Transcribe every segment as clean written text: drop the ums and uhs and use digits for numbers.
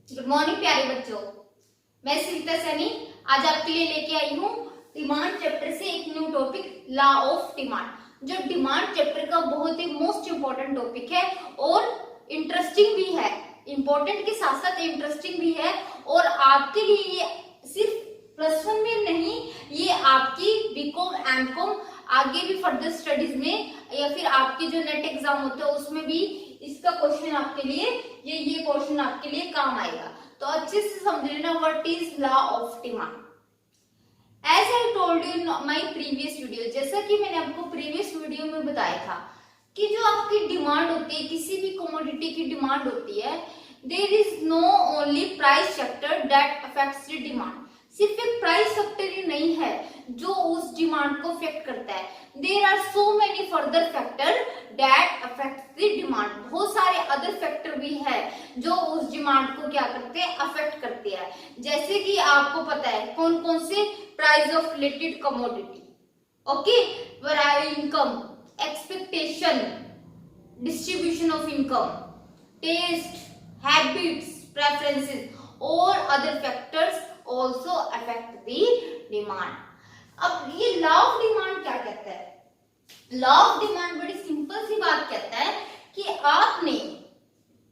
Good morning प्यारे बच्चों, मैं सविता सैनी आज आपके लिए लेके आई हूँ डिमांड चैप्टर से एक new topic law of demand, जो डिमांड चैप्टर का बहुत ही मोस्ट इम्पोर्टेंट टॉपिक है और इंटरेस्टिंग भी है। इम्पोर्टेंट के साथ साथ इंटरेस्टिंग भी है और आपके लिए ये सिर्फ +1 में नहीं, ये आपकी बीकॉम एमकॉम आगे भी फर्दर स्टडीज में या फिर आपके जो नेट एग्जाम होते हैं उसमें भी इसका क्वेश्चन आपके लिए ये क्वेश्चन आपके लिए काम आएगा। तो अच्छे से समझ लेना what is law of demand. As I told you in my previous video, जैसा कि मैंने आपको प्रीवियस वीडियो में बताया था कि जो आपकी डिमांड होती है, किसी भी कमोडिटी की डिमांड होती है, there is no only price factor that affects the demand. सिर्फ एक प्राइस फैक्टर ही नहीं है जो उस डिमांड को अफेक्ट करता है, there are so many further factor that affects the demand. बहुत सारे अदर फैक्टर भी है जो उस डिमांड को क्या करते हैं, अफेक्ट करते हैं। जैसे कि आपको पता है कौन कौन से price of related commodity, okay, income, expectation, distribution of income, taste, habits, preferences और other factors also affect the demand. अब ये लॉ ऑफ डिमांड क्या कहता है? लॉ ऑफ डिमांड बड़ी सिंपल सी बात कहता है कि आपने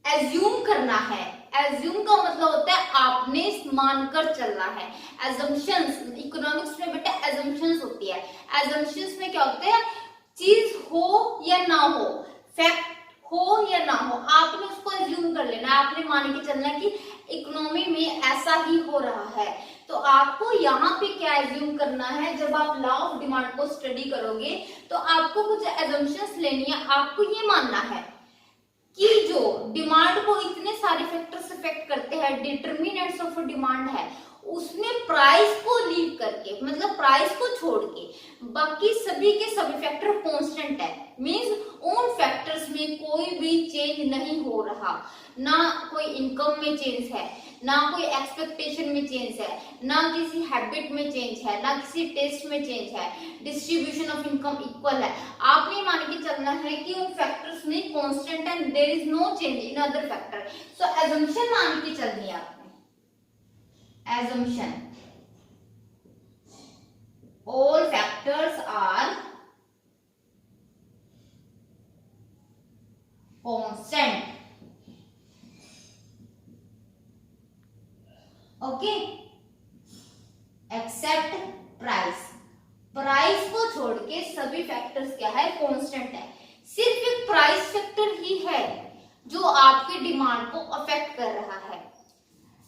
एज्यूम करना है। एज्यूम का मतलब होता है आपने मानकर चलना है। एजम्पशंस, इकोनॉमिक्स में बेटा एजम्पशंस होती है। एजम्पशंस में क्या होते हैं, चीज हो या ना हो, फैक्ट हो या ना हो, आपने उसको एज्यूम कर लेना है। आपने मान के चलना है कि इकोनॉमी में ऐसा ही हो रहा है। तो आपको यहाँ पे क्या एज्यूम करना है, जब आप लॉ ऑफ डिमांड को स्टडी करोगे तो आपको कुछ एजम्पशंस लेनी है। आपको ये मानना है कि जो डिमांड को इतने सारे फैक्टर्स अफेक्ट करते हैं, डिटरमिनेंट्स ऑफ डिमांड है, उसमें प्राइस को लीव करके, मतलब प्राइस को छोड़ के बाकी सभी के सभी फैक्टर कांस्टेंट है। मींस उन फैक्टर्स में कोई भी चेंज नहीं हो रहा, ना कोई इनकम में चेंज है, ना कोई एक्सपेक्टेशन में चेंज है, ना किसी हैबिट में चेंज है, ना किसी टेस्ट में चेंज है, डिस्ट्रीब्यूशन ऑफ इनकम इक्वल है। आपने मान के चलना है कि उन फैक्टर्स में कांस्टेंट है, there is no change in other factor. So assumption मान के चलनी है आपने। Assumption, all factors are constant, okay, except price। Price को छोड़ के सभी फैक्टर्स क्या है, कांस्टेंट है। सिर्फ एक प्राइस फैक्टर ही है जो आपके डिमांड को अफेक्ट कर रहा है।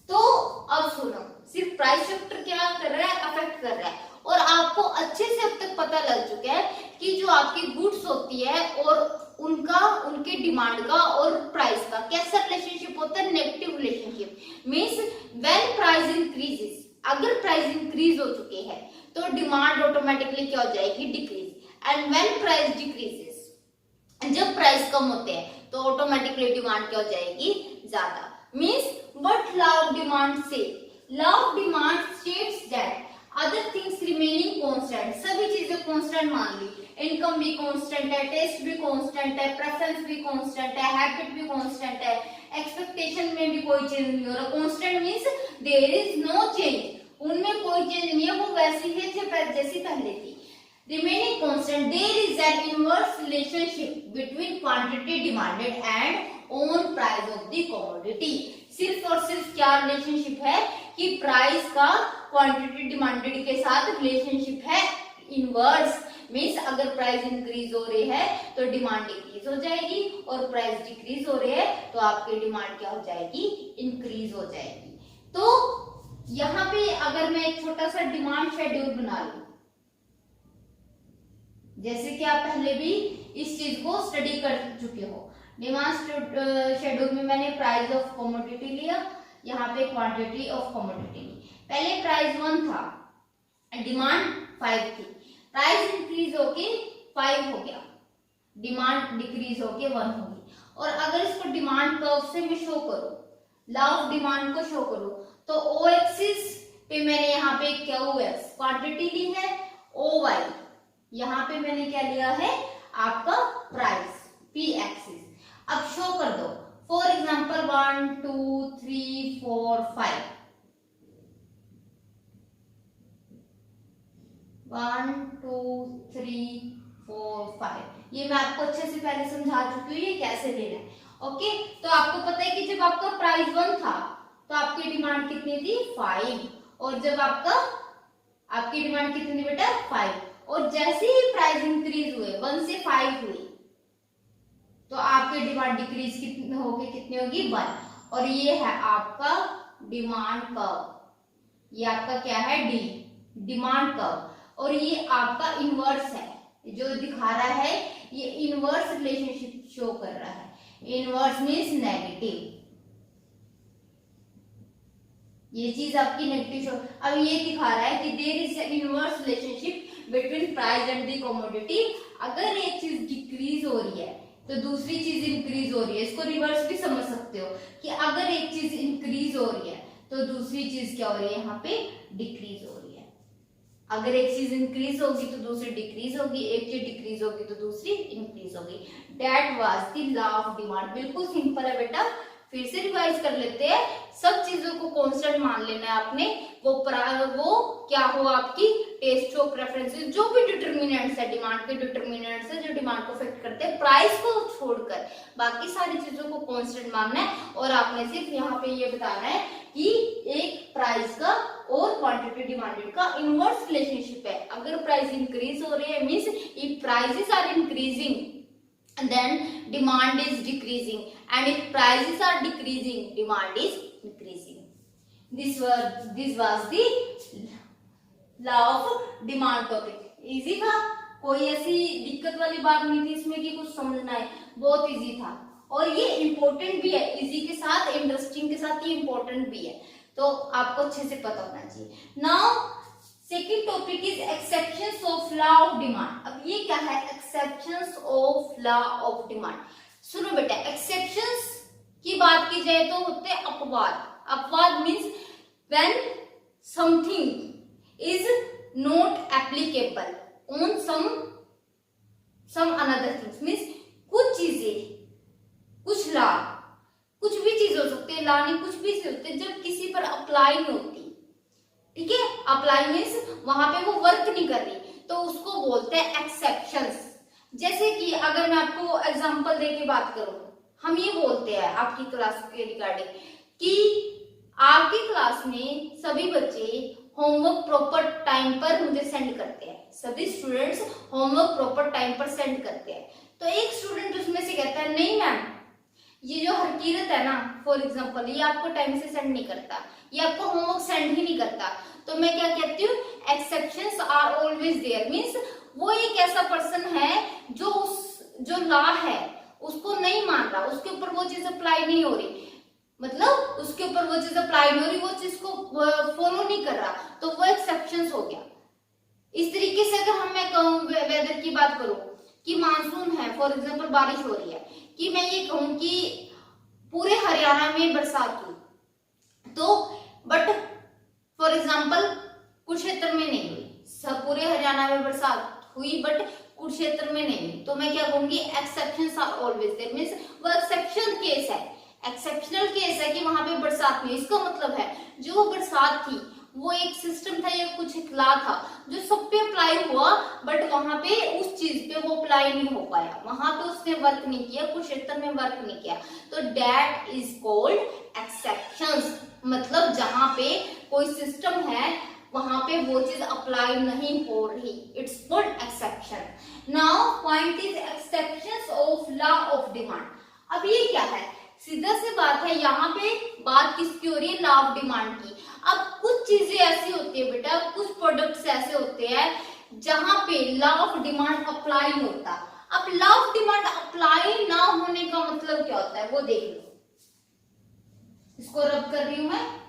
तो अब सुनो, सिर्फ प्राइस फैक्टर क्या कर रहा है, अफेक्ट कर रहा है। और आपको अच्छे से अब तक पता लग चुका है कि जो आपकी गुड्स होती है और उनके डिमांड का और प्राइस का कैसा रिलेशनशिप होता है, negative relationship. Means when price increases, अगर प्राइस इंक्रीज हो चुके हैं तो डिमांड ऑटोमेटिकली क्या हो जाएगी, decrease. And when price decreases, जब प्राइस कम होते हैं तो ऑटोमेटिकली डिमांड क्या हो जाएगी, ज्यादा। Means what law of demand say? Law of demand states that other things remaining constant, सभी चीजें constant मान ली, इनकम भी constant है, टेस्ट भी constant है, प्रेफरेंस भी constant है, हैबिट भी constant है, एक्सपेक्टेशन में भी कोई चेंज नहीं हो रहा। constant means there is no change, उनमें कोई चेंज नहीं है, वो वैसी है जैसी पहले थी। remaining constant, there is an inverse relationship between quantity demanded and on price of the commodity। सिर्फ और सिर्फ क्या रिलेशनशिप है कि प्राइस का क्वांटिटी डिमांडेड के साथ रिलेशनशिप है इनवर्स। मींस अगर प्राइस इंक्रीज हो रही है तो डिमांड डिक्रीज हो जाएगी, और प्राइस डिक्रीज हो रही है तो आपकी डिमांड क्या हो जाएगी, इंक्रीज हो जाएगी। तो यहाँ पे अगर मैं एक छोटा सा डिमांड शेड्यूल बना लूं, जैसे कि आप पहले भी इस चीज को स्टडी कर चुके हो। डिमांड शेड्यूल में मैंने प्राइस ऑफ कमोडिटी लिया, यहाँ पे क्वांटिटी ऑफ कमोडिटी ली। पहले प्राइस 1 था, डिमांड 5 थी, प्राइस इंक्रीज होके 5 हो गया, डिमांड डिक्रीज होके 1 होगी। और अगर इसको डिमांड कर्व से मैं शो करूं, लॉ ऑफ डिमांड को शो करूं, तो ओ एक्सिस पे मैंने यहाँ पे QX क्वांटिटी ली है, OY यहाँ पे मैंने क्या लिया है, आपका प्राइस P एक्सिस। अब शो कर दो, फॉर एग्जाम्पल 1 2 3 4 3 4 5। ये मैं आपको अच्छे से पहले समझा चुकी हूँ ये कैसे लेना है। ओके, तो आपको पता है कि जब आपका प्राइस 1 था तो आपकी डिमांड कितनी थी 5, और जब आपकी डिमांड कितनी थी बेटा 5, और जैसे ही प्राइस इंक्रीज हुए 1 से 5 हुई तो आपकी डिमांड डिक्रीज कितनी होगी 1, और ये है आपका डिमांड कर्व। ये आपका क्या है डिमांड कर्व, और ये आपका इनवर्स है जो दिखा रहा है, ये इनवर्स रिलेशनशिप शो कर रहा है। इनवर्स मींस नेगेटिव, ये चीज आपकी नेगेटिव शो। अब ये दिखा रहा है कि there is an inverse relationship between price and the commodity. अगर एक चीज डिक्रीज हो रही है तो दूसरी चीज इंक्रीज हो रही है। इसको रिवर्स भी समझ सकते हो कि अगर एक चीज इंक्रीज हो रही है तो दूसरी चीज क्या हो रही है, यहाँ पे डिक्रीज हो रही है। अगर एक चीज इंक्रीज होगी तो दूसरी डिक्रीज होगी, एक चीज डिक्रीज होगी तो दूसरी इंक्रीज होगी। That was the law of demand. बिल्कुल सिंपल है बेटा, फिर से रिवाइज कर लेते हैं। सब चीजों को कांस्टेंट मान लेना है आपने। वो क्या हो, आपकी टेस्ट हो, प्रेफरेंसेस, जो भी डिटरमिनेंट्स है, डिमांड के डिटरमिनेंट्स है जो डिमांड को अफेक्ट करते हैं, प्राइस को छोड़कर बाकी सारी चीजों को कांस्टेंट मानना है। और आपने सिर्फ यहाँ पे ये बताना है कि एक प्राइस का और क्वांटिटी डिमांडेड का इनवर्स रिलेशनशिप है। अगर प्राइस इंक्रीज हो रही है means if prices are increasing then demand is decreasing, and if prices are decreasing demand is increasing. This was the law of demand topic. easy था, कोई ऐसी दिक्कत वाली बात नहीं थी इसमें कि कुछ समझना है, बहुत इजी था। और ये इम्पोर्टेंट भी है, इजी के साथ इंटरेस्टिंग के साथ ये इम्पोर्टेंट भी है, तो आपको अच्छे से पता होना चाहिए। Now second topic is exceptions of law of demand. अब ये क्या है, exceptions of law of demand. सुनो बेटा, एक्सेप्शंस की बात की जाए तो होते हैं अपवाद। अपवाद means when something is not applicable on some another things. Means कुछ चीजें, कुछ लॉ, कुछ भी चीज हो सकती है, लॉ नहीं कुछ भी चीज होती है, जब किसी पर अप्लाई नहीं होती, ठीक है, अप्लाई मींस वहां पे वो वर्क नहीं कर रही, तो उसको बोलते हैं एक्सेप्शंस। जैसे कि अगर मैं आपको एग्जांपल देके बात करूं, हम ये बोलते हैं आपकी क्लास के रिगार्डिंग कि आपकी क्लास में सभी बच्चे होमवर्क प्रॉपर टाइम पर मुझे सेंड करते हैं, सभी स्टूडेंट्स होमवर्क प्रॉपर टाइम पर सेंड करते हैं। तो एक स्टूडेंट उसमें से कहता है नहीं मैम, ये जो हरकीरत है ना, फॉर एग्जाम्पल ये आपको टाइम से सेंड नहीं करता, ये आपको होमवर्क सेंड ही नहीं करता, तो मैं क्या कहती हूँ, exceptions are always there. Means वो एक ऐसा पर्सन है जो लॉ है उसको नहीं मान रहा, उसके ऊपर वो चीज अप्लाई नहीं हो रही, मतलब उसके ऊपर वो चीज अप्लाई नहीं हो रही, वो चीज को फॉलो नहीं कर रहा, तो वो एक्सेप्शंस हो गया। इस तरीके से अगर मैं कहूँ वेदर की बात करूँ कि मानसून है, फॉर एग्जाम्पल बारिश हो रही है, कि मैं ये कहूँ कि पूरे हरियाणा में बरसात हुई, तो बट फॉर एग्जाम्पल कुरुक्षेत्र में नहीं हुई, सब पूरे हरियाणा में बरसात हुई बट कुरुक्षेत्र में नहीं हुई, तो मैं क्या कहूंगी, exceptions are always there. Means वो एक्सेप्शनल केस है, एक्सेप्शनल केस है कि वहां पे बरसात नहीं। इसका मतलब है जो बरसात थी वो एक सिस्टम था या कुछ एक लॉ था जो सब पे अप्लाई हुआ, बट वहां पे उस चीज पे वो अप्लाई नहीं हो पाया, वहां पे उसने वर्क नहीं किया, कुछ क्षेत्र में वर्क नहीं किया, तो दैट इज कॉल्ड एक्सेप्शंस। मतलब जहां पे कोई सिस्टम है वहां पे वो चीज अप्लाई नहीं हो रही, it's called exception. Now point is exceptions of law of demand. अब ये क्या है, सीधा सी बात है, यहाँ पे बात किसकी हो रही है, लॉ ऑफ डिमांड की। अब कुछ चीजें ऐसी होती है बेटा, कुछ प्रोडक्ट्स ऐसे होते हैं जहां पे लॉ ऑफ डिमांड अप्लाई होता। अब लॉ ऑफ डिमांड अप्लाई ना होने का मतलब क्या होता है वो देख लो, इसको रब कर रही हूं मैं।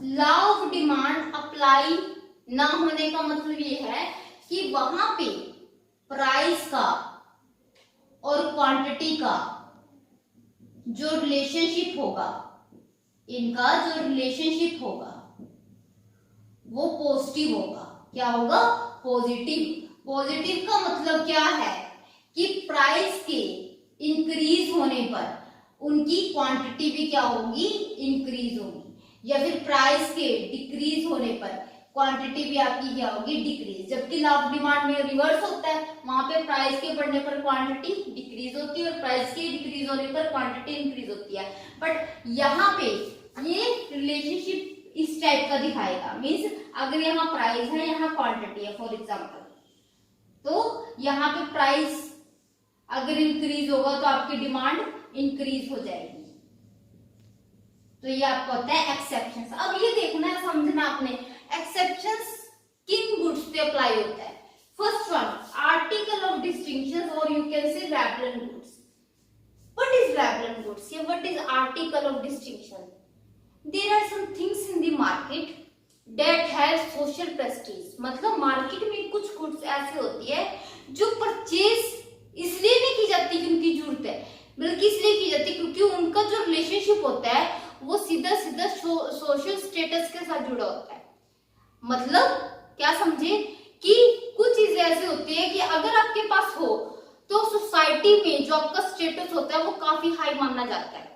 लॉ ऑफ डिमांड अप्लाई ना होने का मतलब ये है कि वहां पे प्राइस का और क्वांटिटी का जो रिलेशनशिप होगा, इनका जो रिलेशनशिप होगा वो पॉजिटिव होगा। क्या होगा, पॉजिटिव। पॉजिटिव का मतलब क्या है कि प्राइस के इंक्रीज होने पर उनकी क्वांटिटी भी क्या होगी, इंक्रीज होगी, या फिर प्राइस के डिक्रीज होने पर क्वांटिटी भी आपकी क्या होगी, डिक्रीज। जबकि लॉ ऑफ डिमांड में रिवर्स होता है, वहां पे प्राइस के बढ़ने पर क्वांटिटी डिक्रीज होती है और प्राइस के डिक्रीज होने पर क्वांटिटी इंक्रीज होती है। बट यहाँ पे ये रिलेशनशिप इस टाइप का दिखाएगा, मीन्स अगर यहाँ प्राइस है, यहाँ क्वांटिटी है फॉर एग्जाम्पल, तो यहाँ पे प्राइस अगर इंक्रीज होगा तो आपकी डिमांड इंक्रीज हो जाएगी। तो ये आपको होता है एक्सेप्शंस। अब ये देखना है, समझना आपने एक्सेप्शंस किन गुड्स पे अप्लाई होता है। First one, article of distinction और you can say Veblen goods. What is Veblen goods या what is article of distinction? There are some things in the market that have social prestige. मतलब market में कुछ goods ऐसे होती है जो purchase इसलिए नहीं की जाती कि उनकी जरूरत है, बल्कि इसलिए की जाती है क्योंकि उनका जो रिलेशनशिप होता है वो सीधा सीधा सोशल स्टेटस के साथ जुड़ा होता है। मतलब क्या समझे कि कुछ चीजें ऐसी होती है कि अगर आपके पास हो तो सोसाइटी में जो आपका स्टेटस होता है वो काफी हाई माना जाता है।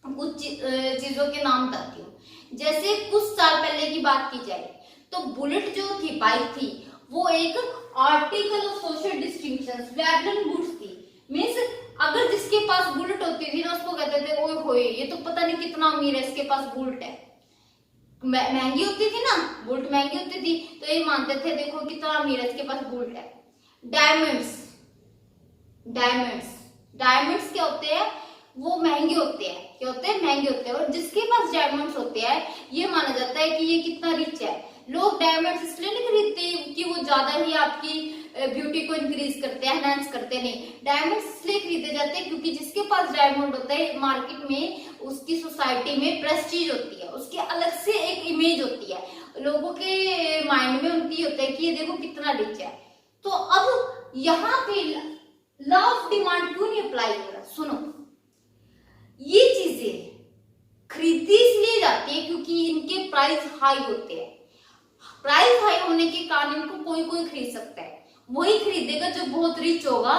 कुछ चीजों के नाम बताती हूँ, जैसे कुछ साल पहले की बात की जाए तो बुलेट जो थी, बाइक थी, वो एक article of social distinction, Veblen goods थी। मीन्स अगर जिसके पास बुलेट होती थी ना उसको कहते थे ओए होए ये तो पता नहीं कितना अमीर है, इसके पास बुलेट है। महंगी होती थी ना, बुलेट महंगी होती थी तो ये मानते थे देखो कितना अमीर है, इसके पास बुलेट है। डायमंड्स, डायमंड्स क्या होते हैं, वो महंगे होते हैं। क्या होते हैं? महंगे होते हैं। और जिसके पास डायमंड्स होते हैं ये माना जाता है कि ये कितना रिच है। लोग डायमंड्स इसलिए नहीं खरीदते कि वो ज्यादा ही आपकी ब्यूटी को इंक्रीज करते हैं, एनहांस करते, नहीं। डायमंड्स इसलिए खरीदे जाते हैं क्योंकि जिसके पास डायमंड होता है मार्केट में उसकी सोसाइटी में प्रेस्टीज होती है, उसकी अलग से एक इमेज होती है, लोगों के माइंड में उनकी होता है कि ये देखो कितना रिच है। तो अब यहाँ पे लॉ ऑफ डिमांड क्यों नहीं अप्लाई हो रहा? सुनो, ये चीजें खरीदी इसलिए जाती है क्योंकि इनके प्राइस हाई होते हैं। प्राइस हाई होने के कारण इनको कोई कोई खरीद सकता है, वही खरीदेगा जो बहुत रिच होगा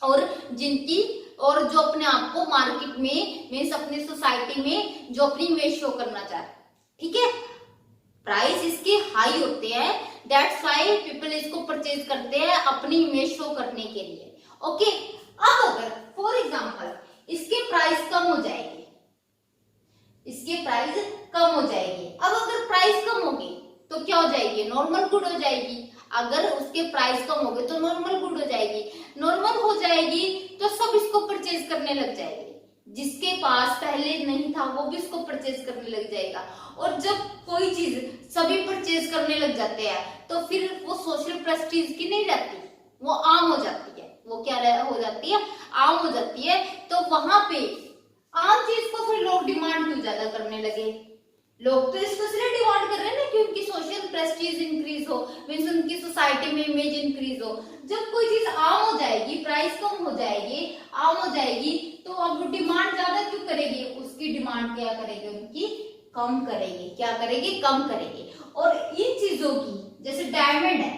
और जिनकी और जो अपने आप को मार्केट में मीन्स अपनी सोसाइटी में जो अपनी इमेज शो करना चाहे। ठीक है, प्राइस इसके हाई होते हैं, दैट्स व्हाई पीपल इसको परचेज करते हैं अपनी इमेज शो करने के लिए। ओके, अब अगर फॉर एग्जांपल इसके प्राइस कम हो जाएगी, इसके प्राइस कम हो जाएगी। अब अगर प्राइस कम होगी तो क्या हो जाएगी? नॉर्मल गुड हो जाएगी। अगर उसके प्राइस कम हो गए तो नॉर्मल गुड हो जाएगी। नॉर्मल हो जाएगी तो सब इसको परचेज करने लग जाएंगे, जिसके पास पहले नहीं था वो भी इसको परचेज करने लग जाएगा। और जब कोई चीज सभी परचेज करने लग जाते हैं तो फिर वो सोशल प्रेस्टीज की नहीं रहती, वो आम हो जाती है। वो क्या हो जाती है? आम हो जाती है। तो वहां पे आम चीज को फिर लोग डिमांड क्यों ज्यादा करने लगे? लोग तो इसको इसलिए डिमांड कर रहे हैं ना कि उनकी सोशल प्रेस्टीज इंक्रीज हो, मींस उनकी सोसाइटी में इमेज इंक्रीज हो। जब कोई चीज आम हो जाएगी, प्राइस कम हो जाएगी, आम हो जाएगी, तो अब डिमांड ज्यादा क्यों करेगी? उसकी डिमांड क्या करेगी? उनकी कम करेगी। क्या करेगी? कम करेगी। और इन चीजों की जैसे डायमंड है,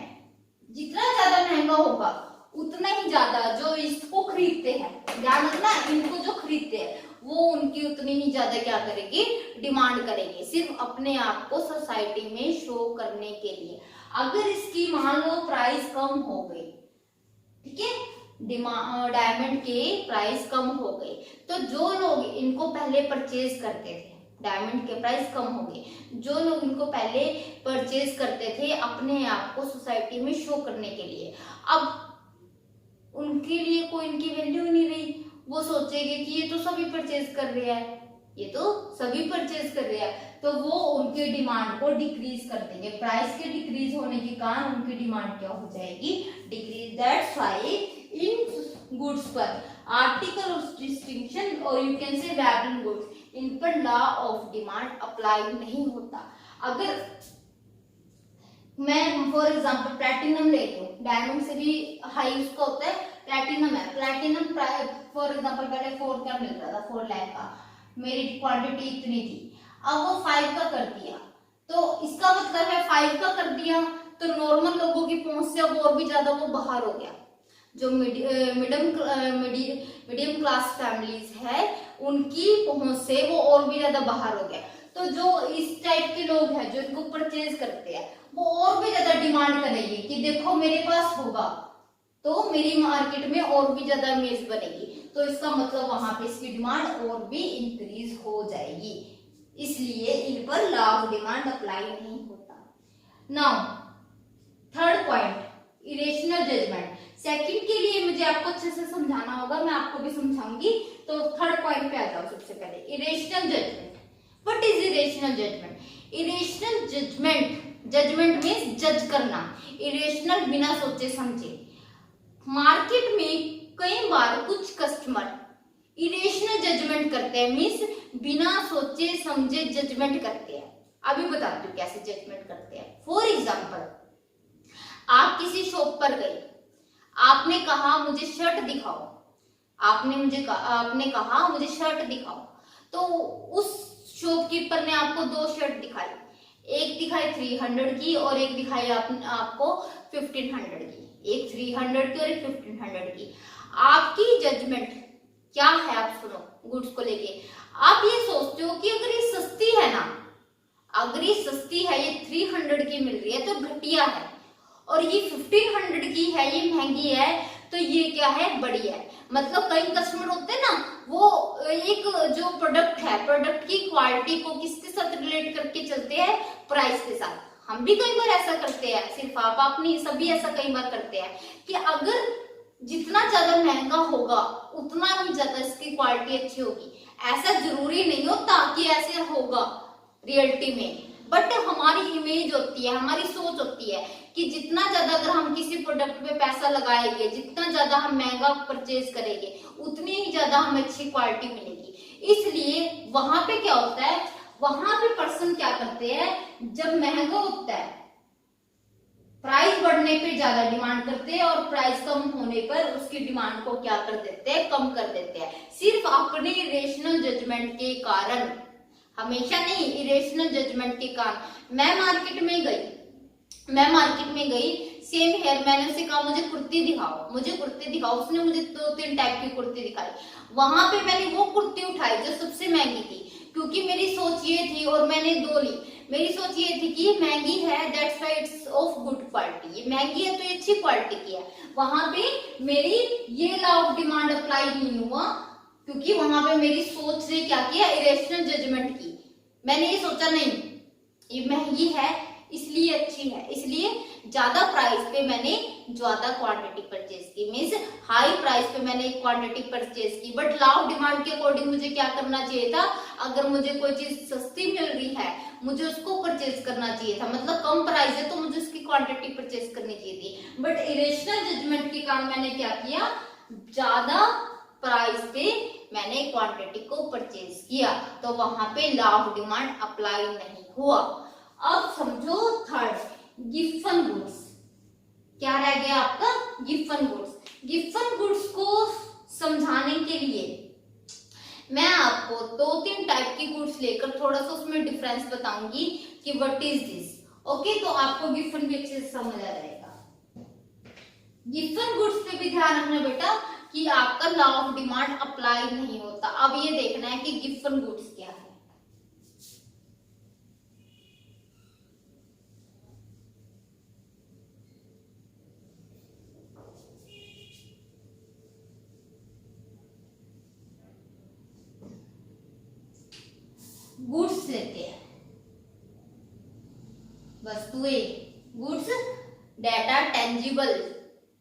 जितना ज्यादा महंगा होगा उतना ही ज्यादा जो इसको खरीदते हैं, ध्यान रखना, इनको जो खरीदते हैं वो उनकी उतनी ही ज्यादा क्या करेगी? डिमांड करेंगे, सिर्फ अपने आप को सोसाइटी में शो करने के लिए। अगर इसकी मान लो प्राइस कम हो गई, ठीक है, डायमंड के प्राइस कम हो गए, तो जो लोग इनको पहले परचेज करते थे, डायमंड के प्राइस कम हो गए, जो लोग इनको पहले परचेज करते थे अपने आप को सोसाइटी में शो करने के लिए, अब उनके लिए कोई इनकी वैल्यू नहीं रही। वो सोचेंगे कि ये तो सभी परचेज कर रहे हैं, ये तो सभी परचेज कर रहे हैं, तो वो उनके डिमांड को डिक्रीज कर देंगे। प्राइस के डिक्रीज होने के कारण उनकी डिमांड क्या हो जाएगी? डिक्रीज। दैट्स व्हाई इन गुड्स पर आर्टिकल ऑफ डिस्टिंक्शन और you can say Veblen goods, इन पर लॉ ऑफ डिमांड अप्लाई नहीं होता। अगर मैं फॉर एग्जांपल प्लैटिनम लेती हूँ, डायमंड से भी हाई उसका होता है, प्लैटिनम है। प्लैटिनम फॉर एग्जांपल पहले 4 का मिल रहा था, 4 लाख का, मेरी क्वांटिटी इतनी थी, अब वो 5 का कर दिया, तो इसका मतलब है 5 का कर दिया तो नॉर्मल लोगों की पहुंच से अब और भी ज्यादा वो बाहर हो गया। जो मीडियम क्लास फैमिलीज है उनकी पहुंच से वो और भी ज्यादा बाहर हो गया। तो जो इस टाइप के लोग हैं जो इनको परचेज करते हैं वो और भी ज्यादा डिमांड करेंगे कि देखो मेरे पास होगा तो मेरी मार्केट में और भी ज्यादा इमेज बनेगी, तो इसका मतलब वहां पे इसकी डिमांड और भी इंक्रीज हो जाएगी, इसलिए इन पर लॉ ऑफ डिमांड अप्लाई नहीं होता। Now third point, irrational judgement. Second के लिए मुझे आपको अच्छे से समझाना होगा, मैं आपको भी समझाऊंगी। तो थर्ड पॉइंट पे आ जाओ। सबसे पहले irrational judgement. What is irrational judgement? Irrational judgement, judgement means जज करना, इरेशनल बिना सोचे समझे। मार्केट में कई बार कुछ कस्टमर इरेशनल जजमेंट करते हैं, मींस बिना सोचे समझे जजमेंट करते हैं। अभी बताती हूँ कैसे जजमेंट करते हैं। फॉर एग्जाम्पल, आप किसी शॉप पर गए, आपने कहा मुझे शर्ट दिखाओ, आपने कहा मुझे शर्ट दिखाओ, तो उस शॉपकीपर ने आपको दो शर्ट दिखाई, एक दिखाई 300 की और एक दिखाई आपको 1500 की, एक 300 की और एक 1500 की। आपकी जजमेंट क्या है? आप सुनो, गुड्स को लेके आप ये सोचते हो कि अगर ये सस्ती है ना, अगर ये सस्ती है, ये 300 की मिल रही है तो घटिया है, और ये 1500 की है, ये महंगी है, तो ये क्या है? बढ़िया है। मतलब कई कस्टमर होते हैं ना, वो एक जो प्रोडक्ट है, प्रोडक्ट की क्वालिटी को किसके साथ रिलेट करके चलते हैं? प्राइस के साथ। हम भी कई बार ऐसा करते हैं, सिर्फ आप नहीं, सभी ऐसा कई बार करते हैं कि अगर जितना ज्यादा महंगा होगा उतना ही ज्यादा इसकी क्वालिटी अच्छी होगी। ऐसा जरूरी नहीं होता कि ऐसे होगा रियलिटी में, बट हमारी इमेज होती है, हमारी सोच होती है कि जितना ज्यादा अगर हम किसी प्रोडक्ट पे पैसा लगाएंगे, जितना ज्यादा हम महंगा परचेज करेंगे, उतनी ही ज्यादा हमें अच्छी क्वालिटी मिलेगी। इसलिए वहां पे क्या होता है, वहां पे पर्सन क्या करते हैं, जब महंगा होता है प्राइस बढ़ने पे ज्यादा डिमांड करते हैं, और प्राइस कम होने पर उसकी डिमांड को क्या कर देते हैं? कम कर देते हैं, सिर्फ अपने इरेशनल जजमेंट के कारण। हमेशा नहीं, इरेशनल जजमेंट के कारण। मैं मार्केट में गई, सेम हेयर, मैंने उसे कहा मुझे कुर्ती दिखाओ, उसने मुझे 2-3 टाइप की कुर्ती दिखाई। वहां पे मैंने वो कुर्ती उठाई जो सबसे महंगी थी, क्योंकि मेरी सोच ये थी, और मैंने 2 ली। मेरी सोच ये थी कि ये महंगी है, that's why it's of good quality, ये महंगी है तो ये अच्छी क्वालिटी की है। वहां पे मेरी ये लॉ ऑफ डिमांड अप्लाई नहीं हुआ, क्योंकि वहां पे मेरी सोच ने क्या किया? इरेशनल जजमेंट की। मैंने ये सोचा नहीं, ये महंगी है इसलिए अच्छी है, इसलिए ज्यादा प्राइस पे मैंने ज्यादा क्वांटिटी परचेज की, मींस हाई प्राइस पे मैंने क्वांटिटी परचेज की। बट लॉ ऑफ डिमांड के अकॉर्डिंग मुझे क्या करना चाहिए था? अगर मुझे कोई चीज सस्ती मिल रही है, मुझे उसको परचेज करना चाहिए था, मतलब कम प्राइस है तो मुझे उसकी क्वांटिटी परचेज करनी चाहिए थी। बट इरेशनल जजमेंट के कारण मैंने क्या किया? ज्यादा प्राइस पे मैंने क्वांटिटी को परचेज किया, तो वहां पे लॉ ऑफ डिमांड अप्लाई नहीं हुआ। अब समझो थर्ड, गिवन गुड्स। क्या रह गया आपका? Given goods. गिवन गुड्स को समझाने के लिए मैं आपको 2-3 टाइप की गुड्स लेकर थोड़ा सा उसमें डिफरेंस बताऊंगी कि व्हाट इज दिस। ओके, तो आपको गिवन भी अच्छे से समझ आ जाएगा। गिवन गुड्स पे भी ध्यान रखना बेटा कि आपका लॉ ऑफ डिमांड अप्लाई नहीं होता। अब ये देखना है कि गिवन गुड्स क्या है। गुड्स लेते हैं, वस्तुएं, goods, data, tangible,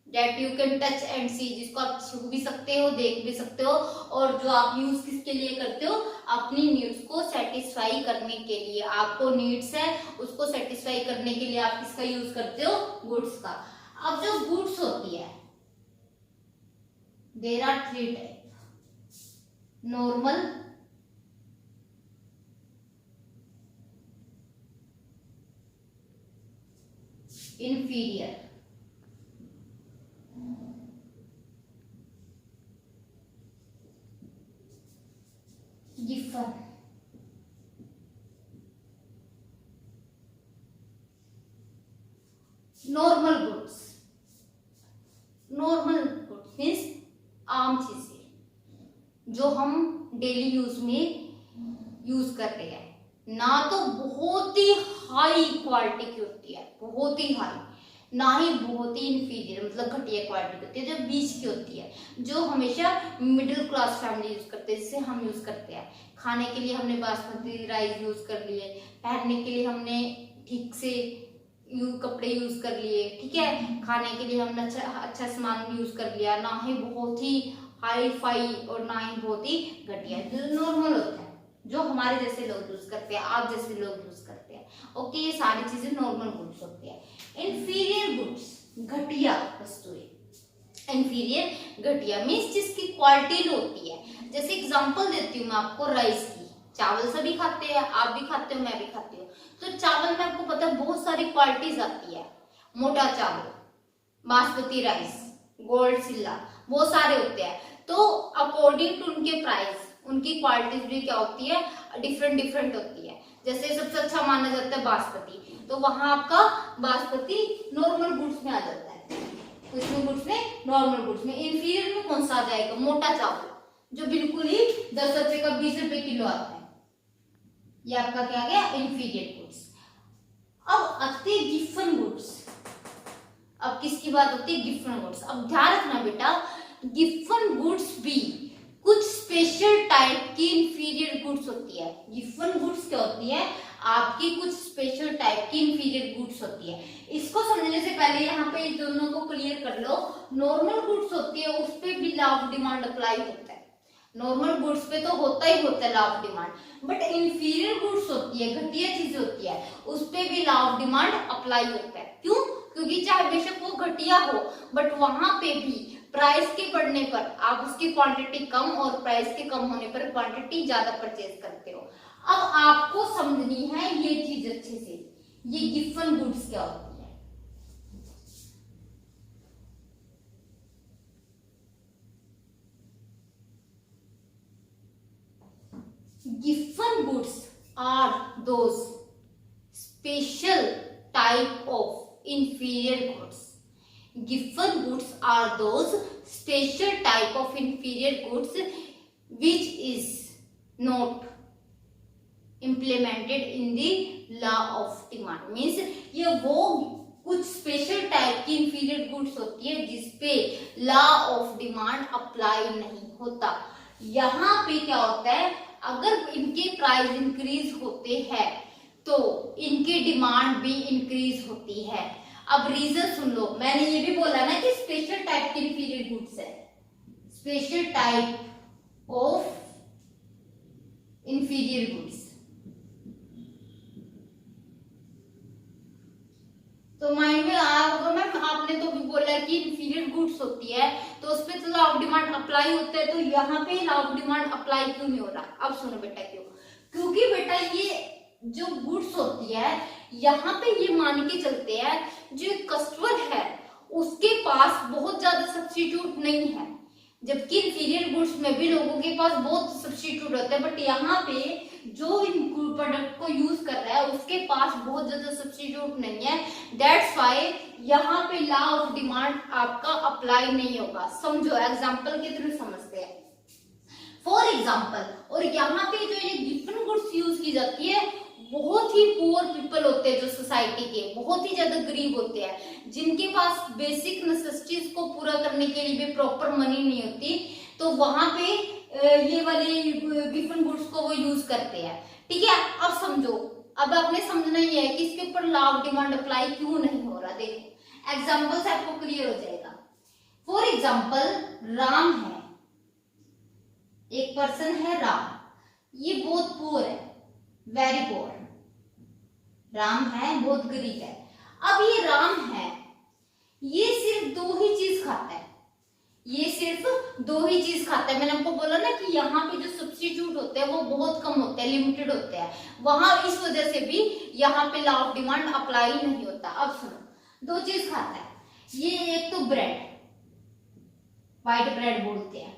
that you can touch and see, जिसको आप छू भी सकते हो, देख भी सकते हो, और जो आप यूज किसके लिए करते हो? अपनी नीड्स को सेटिस्फाई करने के लिए। आपको नीड्स है, उसको सेटिस्फाई करने के लिए आप किसका यूज करते हो? गुड्स का। अब जो गुड्स होती है, there are 3 type, normal, inferior, given, चीजें जो हम डेली यूज में यूज कर रहे हैं, ना तो बहुत ही हाई क्वालिटी की होती है, बहुत ही हाई, ना ही बहुत ही इंफीरियर मतलब घटिया क्वालिटी की होती है, जो बीच की होती है, जो हमेशा मिडिल क्लास फैमिली यूज करते हैं, जिसे हम यूज करते हैं। खाने के लिए हमने बासमती राइस यूज कर लिए, पहनने के लिए हमने ठीक से कपड़े यूज कर लिए, ठीक है, खाने के लिए हमने अच्छा सामान यूज कर लिया, ना ही बहुत ही हाई फाई और ना ही बहुत ही घटिया, जो नॉर्मल होता है, जो हमारे जैसे लोग यूज करते हैं, आप जैसे लोग यूज करते हैं। ओके, ये सारी चीजें नॉर्मल गुड्स होती है। इंफीरियर गुड्स, घटिया वस्तुएं। इंफीरियर घटिया मीन्स जिसकी क्वालिटी लो होती है। जैसे एग्जांपल देती हूँ मैं आपको राइस की। चावल सभी खाते हैं, आप भी खाते हो, मैं भी खाती हूँ। तो चावल में आपको पता है बहुत सारी क्वालिटीज आती है, मोटा चावल, बासमती राइस, गोल्ड सिल्ला, बहुत सारे होते हैं। तो अकॉर्डिंग टू उनके प्राइस, उनकी क्वालिटीज भी क्या होती है, डिफरेंट डिफरेंट होती है। जैसे सबसे अच्छा माना जाता है बासमती, तो वहां आपका बासमती नॉर्मल गुड्स में आ जाता है, उसमें गुड्स में, नॉर्मल गुड्स में। इंफीरियर में कौन सा आ जाएगा, मोटा चावल, जो बिल्कुल ही 10 रुपए का 20 रुपए किलो आता है, ये आपका क्या गया, इंफीरियर गुड्स। अब आते हैं गिफन गुड्स। अब किसकी बात होती है, गिफन गुड्स। अब ध्यान रखना बेटा, गिफन गुड्स भी कुछ स्पेशल टाइप की इंफीरियर गुड्स होती है। गिफन गुड्स क्या होती है, आपकी कुछ स्पेशल टाइप की इंफीरियर गुड्स होती है। इसको समझने से पहले यहाँ पे इस दोनों को क्लियर कर लो। नॉर्मल गुड्स होती है, उस पे भी लॉ ऑफ डिमांड अप्लाई होता है। नॉर्मल गुड्स पे तो होता ही होता है law of demand, but inferior goods होती है, घटिया चीज होती है, उस पे भी लॉ ऑफ डिमांड अप्लाई होता है। क्यों, क्योंकि चाहे बेशक वो घटिया हो, बट वहां पे भी प्राइस के बढ़ने पर आप उसकी क्वांटिटी कम और प्राइस के कम होने पर क्वांटिटी ज्यादा परचेज करते हो। अब आपको समझनी है ये चीज अच्छे से, ये गिफन गुड्स क्या होती है। Giffen goods are those special type of inferior goods. Giffen goods are those special type of inferior goods which is not implemented in the law of demand. Means ये वो कुछ स्पेशल टाइप की inferior goods होती है जिसपे law of demand apply नहीं होता। यहाँ पे क्या होता है, अगर इनके प्राइस इंक्रीज होते हैं तो इनकी डिमांड भी इंक्रीज होती है। अब रीजन सुन लो, मैंने ये भी बोला ना कि स्पेशल टाइप की इंफीरियर गुड्स है, special type of inferior goods. तो माइंड में आया होगा मैम, आपने तो भी बोला कि इंफीरियर गुड्स होती है तो उस पर तो लॉ ऑफ डिमांड अप्लाई होता है, तो यहाँ पे लॉ ऑफ डिमांड अप्लाई क्यों नहीं हो रहा। अब सुनो बेटा क्यों, क्योंकि बेटा ये जो गुड्स होती है यहाँ पे ये मान के चलते हैं जो कस्टमर है उसके पास बहुत ज्यादा सब्स्टिट्यूट नहीं है, जबकि इंफीरियर गुड्स में भी लोगों के पास बहुत सब्स्टिट्यूट होते हैं, बट यहाँ पे जो इन प्रोडक्ट को यूज कर रहा है उसके पास बहुत ज्यादा सब्स्टिट्यूट नहीं है। दैट्स व्हाई यहाँ पे लॉ ऑफ डिमांड आपका अप्लाई नहीं होगा। समझो, एग्जांपल के थ्रू समझते हैं। फॉर एग्जांपल, और यहाँ पे जो ये गिफन गुड्स यूज की जाती है, बहुत ही पुअर पीपल होते हैं जो सोसाइटी के, बहुत ही ज्यादा गरीब होते हैं, जिनके पास बेसिक नेसेसिटीज को पूरा करने के लिए भी प्रॉपर मनी नहीं होती, तो वहां पे ये वाले गिफन गुड्स को वो यूज करते हैं। ठीक है, अब समझो, अब आपने समझना ही है कि इसके ऊपर लॉ ऑफ डिमांड अप्लाई क्यों नहीं हो रहा। देखो एग्जांपल से आपको क्लियर हो जाएगा। फॉर एग्जांपल, राम है, एक पर्सन है राम, ये बहुत पुअर है, वेरी पुअर, राम है, बहुत गरीब है। अब ये राम है, ये सिर्फ दो ही चीज खाता है, ये सिर्फ दो ही चीज खाता है। मैंने आपको बोला ना कि यहाँ पे जो सब्स्टिट्यूट होते हैं वो बहुत कम होते हैं, लिमिटेड होते हैं, वहां इस वजह से भी यहाँ पे लॉ ऑफ डिमांड अप्लाई नहीं होता। अब सुनो, दो चीज खाता है ये, एक तो ब्रेड, व्हाइट ब्रेड बोलते हैं,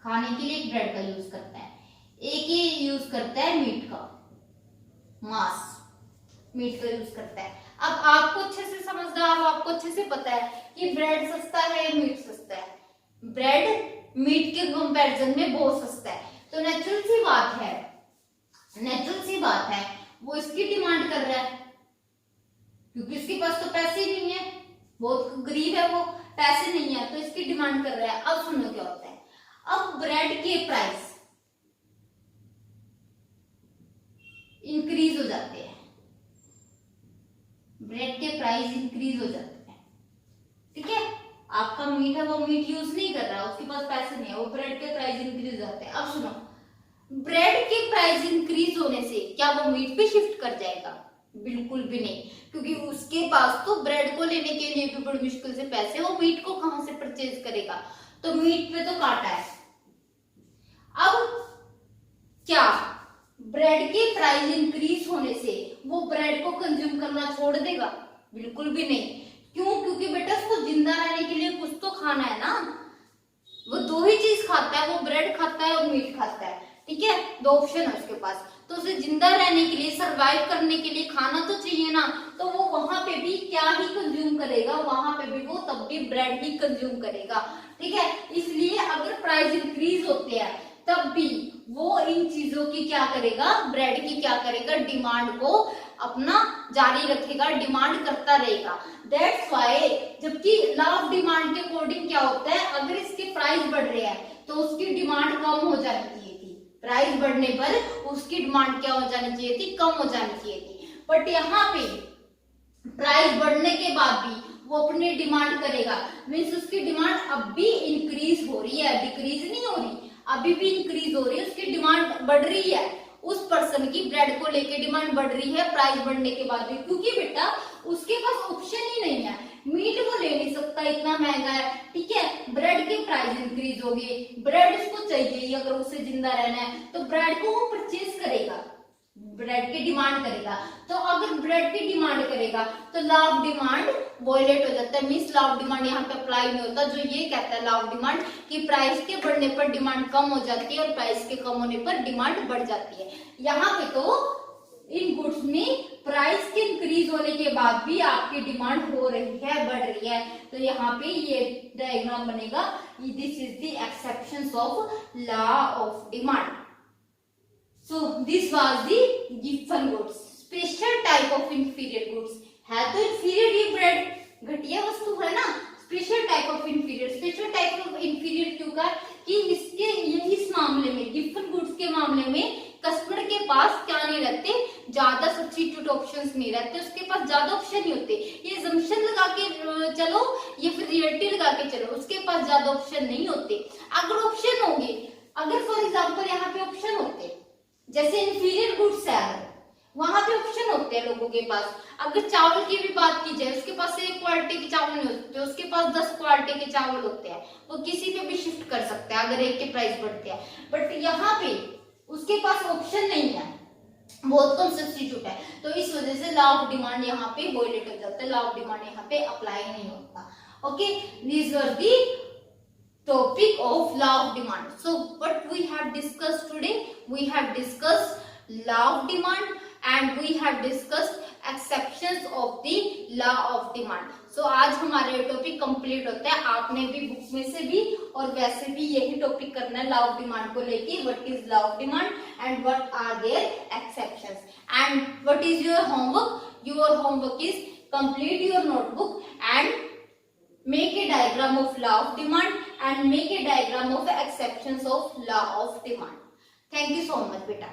खाने के लिए ब्रेड का यूज करता है, एक ही यूज करता है मीट का, मांस, मीट का यूज करता है। अब आपको अच्छे से समझदार हो, आपको अच्छे से पता है कि ब्रेड सस्ता है या मीट सस्ता है। ब्रेड मीट के कंपैरिजन में बहुत सस्ता है। तो नेचुरल सी बात है वो इसकी डिमांड कर रहा है, क्योंकि उसके पास तो पैसे ही नहीं है, बहुत गरीब है वो, पैसे नहीं है, तो इसकी डिमांड कर रहा है। अब सुनो क्या होता है, अब ब्रेड के प्राइस इंक्रीज हो जाते हैं, ब्रेड के प्राइस इंक्रीज हो जाते हैं, ठीक है। आपका मीट है, वो मीट यूज नहीं कर रहा, उसके पास पैसे नहीं है, वो ब्रेड के प्राइस इंक्रीज हो जाते हैं। अब सुनो, ब्रेड के प्राइस इंक्रीज होने से क्या वो मीट पे शिफ्ट कर जाएगा? बिल्कुल भी नहीं, क्योंकि उसके पास तो ब्रेड को लेने के लिए भी बड़ी मुश्किल से पैसे, वो मीट को कहां से परचेज करेगा? तो मीट पे तो काटा है। अब क्या ब्रेड के प्राइस इंक्रीज होने से वो ब्रेड को कंज्यूम करना छोड़ देगा? बिल्कुल भी नहीं। क्यों? क्योंकि बेटा उसको जिंदा रहने के लिए कुछ तो खाना है ना, वो दो ही चीज खाता है, वो ब्रेड खाता है और मीट खाता है, ठीक है, दो ऑप्शन है उसके पास। तो उसे जिंदा रहने के लिए, सरवाइव करने के लिए खाना तो चाहिए ना, तो वो वहां पे भी क्या ही कंज्यूम करेगा? वहां पे भी वो तब भी ब्रेड ही कंज्यूम करेगा, ठीक है। इसलिए अगर प्राइस इंक्रीज होते हैं तब भी वो इन चीजों की क्या करेगा, ब्रेड की क्या करेगा, डिमांड को अपना जारी रखेगा, डिमांड करता रहेगा। दैट्स वाई, जबकि लॉ ऑफ डिमांड के अकॉर्डिंग क्या होता है, अगर इसके प्राइस बढ़ रहे हैं तो उसकी डिमांड कम हो जानी चाहिए थी, प्राइस बढ़ने पर उसकी डिमांड क्या हो जानी चाहिए थी, कम हो जानी चाहिए थी। बट यहाँ पे प्राइस बढ़ने के बाद भी वो अपनी डिमांड करेगा, मीन्स उसकी डिमांड अब भी इंक्रीज हो रही है, डिक्रीज नहीं हो रही, अभी भी इंक्रीज हो रही है, उसकी डिमांड बढ़ रही है, उस पर्सन की ब्रेड को लेके डिमांड बढ़ रही है प्राइस बढ़ने के बाद भी, क्योंकि बेटा उसके पास ऑप्शन ही नहीं है, मीट वो ले नहीं सकता, इतना महंगा है, ठीक है। ब्रेड के प्राइस इंक्रीज हो गए, ब्रेड उसको चाहिए, अगर उसे जिंदा रहना है तो ब्रेड को वो परचेज करेगा, ब्रेड की डिमांड करेगा। तो अगर ब्रेड की डिमांड करेगा तो लॉ ऑफ डिमांड वॉयलेट हो जाता है, मींस लॉ ऑफ डिमांड यहाँ पे अप्लाई नहीं होता, जो ये कहता है लॉ ऑफ डिमांड कि प्राइस के बढ़ने पर डिमांड कम हो जाती है और प्राइस के कम होने पर डिमांड बढ़ जाती है। यहाँ पे तो इन गुड्स में प्राइस के इंक्रीज होने के बाद भी आपकी डिमांड हो रही है, बढ़ रही है, तो यहाँ पे ये डायग्राम बनेगा, this is the exceptions of law of demand. So this was the giffen goods, special type of inferior goods। है तो inferior ये ब्रेड घटिया वस्तु है ना, special type of inferior, special type of inferior क्यों का कि इसके इस मामले में, गिवन गुड्स के मामले में कस्टमर के पास क्या नहीं रहते, ज्यादा सब्स्टिट्यूट ऑप्शंस नहीं रहते, उसके पास ज्यादा ऑप्शन नहीं होते, ये assumption लगा के चलो या फिर रियलिटी लगा के चलो, उसके पास ज्यादा ऑप्शन नहीं होते। अगर ऑप्शन होंगे, अगर फॉर एग्जाम्पल यहाँ पे ऑप्शन होते, जैसे इंफीरियर गुड्स है, वहां पे ऑप्शन होते हैं लोगों के पास। अगर चावल की भी बात की जाए, उसके पास एक क्वालिटी के चावल नहीं होते, उसके पास 10 क्वालिटी के चावल होते हैं, वो किसी पे भी शिफ्ट कर सकते हैं अगर एक के प्राइस बढ़ते हैं। बट यहाँ पे उसके पास ऑप्शन नहीं है, बहुत कम सब्स्टिट्यूट है, तो इस वजह से लॉ ऑफ डिमांड यहाँ पे वॉयलेट हो जाता है, लॉ ऑफ डिमांड यहाँ पे अप्लाई नहीं होता। Okay, these were the topic of law of demand. So what we have discussed today, we have discussed law of demand and we have discussed exceptions of the law of demand. So आज हमारे topic complete होता है, आपने भी book में से भी और वैसे भी यही टॉपिक करना है लॉ ऑफ डिमांड को लेके, what is law of demand and what are there exceptions and what is your homework. Your homework is complete your notebook and make a diagram of law of demand and make a diagram of exceptions of law of demand. Thank you so much beta.